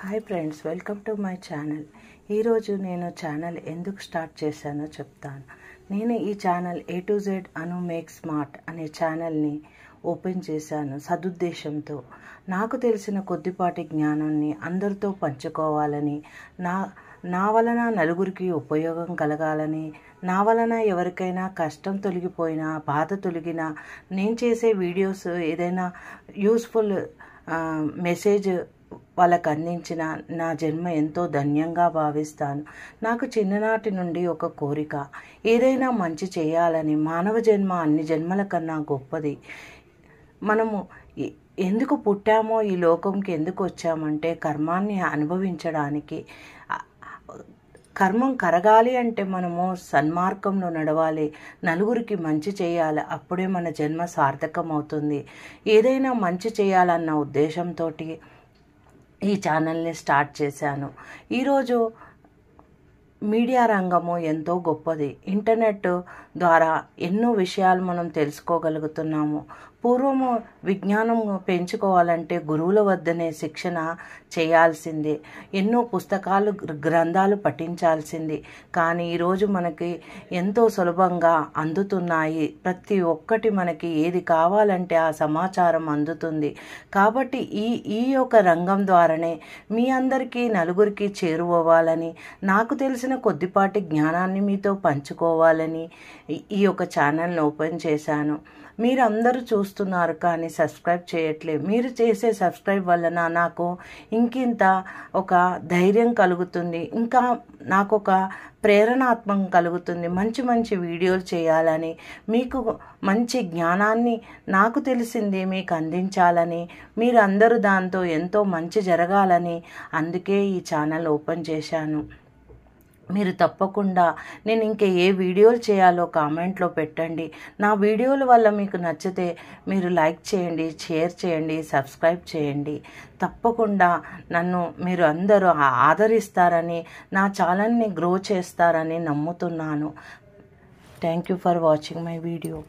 Hi friends, welcome to my channel. ఈరోజు నేను channel ఎందుకు స్టార్ట్ చేశానో చెప్తాను. నేను ఈ channel A to Z Anu make smart అనే ఛానల్ని ఓపెన్ చేశాను సదుద్దేశంతో. నాకు తెలిసిన కొద్దిపాటి జ్ఞానాన్ని అందరితో పంచుకోవాలని, నా వలన నలుగురికి ఉపయోగం కలగాలని, నా వలన ఎవరికైనా కష్టం తొలగిపోయినా, బాధ తొలగినా, నేను చేసే వీడియోస్ ఏదైనా యూస్ఫుల్ మెసేజ్ వాళ్ళకు అందించిన నా జన్మ ఎంతో ధన్యంగా భావిస్తాను. నాకు చిన్ననాటి నుండి ఒక కోరిక, ఏదైనా మంచి చేయాలని. మానవ జన్మ అన్ని జన్మల కన్నా గొప్పది. మనము ఎందుకు పుట్టామో, ఈ లోకంకి ఎందుకు వచ్చామంటే కర్మాన్ని అనుభవించడానికి. కర్మం కరగాలి అంటే మనము సన్మార్గంలో నడవాలి, నలుగురికి మంచి చేయాలి. అప్పుడే మన జన్మ సార్థకం అవుతుంది. ఏదైనా మంచి చేయాలన్న ఉద్దేశంతో ఈ ఛానల్ని స్టార్ట్ చేశాను. ఈరోజు మీడియా రంగము ఎంతో గొప్పది. ఇంటర్నెట్ ద్వారా ఎన్నో విషయాలు మనం తెలుసుకోగలుగుతున్నాము. పూర్వము విజ్ఞానం పెంచుకోవాలంటే గురువుల వద్దనే శిక్షణ చేయాల్సిందే, ఎన్నో పుస్తకాలు గ్రంథాలు పఠించాల్సింది. కానీ ఈరోజు మనకి ఎంతో సులభంగా అందుతున్నాయి. ప్రతి ఒక్కటి మనకి ఏది కావాలంటే ఆ సమాచారం అందుతుంది. కాబట్టి ఈ యొక్క రంగం ద్వారానే మీ అందరికీ నలుగురికి చేరువవ్వాలని, నాకు తెలిసిన కొద్దిపాటి జ్ఞానాన్ని మీతో పంచుకోవాలని ఈ యొక్క ఛానల్ని ఓపెన్ చేశాను. మీరు అందరూ చూస్తున్నారు కానీ సబ్స్క్రైబ్ చేయట్లేదు. మీరు చేసే సబ్స్క్రైబ్ వలన నాకు ఇంకింత ఒక ధైర్యం కలుగుతుంది, ఇంకా నాకు ఒక ప్రేరణాత్మకం కలుగుతుంది. మంచి మంచి వీడియోలు చేయాలని, మీకు మంచి జ్ఞానాన్ని నాకు తెలిసింది మీకు అందించాలని, మీరు అందరూ దాంతో ఎంతో మంచి జరగాలని అందుకే ఈ ఛానల్ ఓపెన్ చేశాను. మీరు తప్పకుండా నేను ఇంకా ఏ వీడియోలు చేయాలో కామెంట్లో పెట్టండి. నా వీడియోల వల్ల మీకు నచ్చితే మీరు లైక్ చేయండి, షేర్ చేయండి, సబ్స్క్రైబ్ చేయండి. తప్పకుండా నన్ను మీరు అందరూ ఆదరిస్తారని, నా ఛానల్ని గ్రో చేస్తారని నమ్ముతున్నాను. Thank you for watching my video.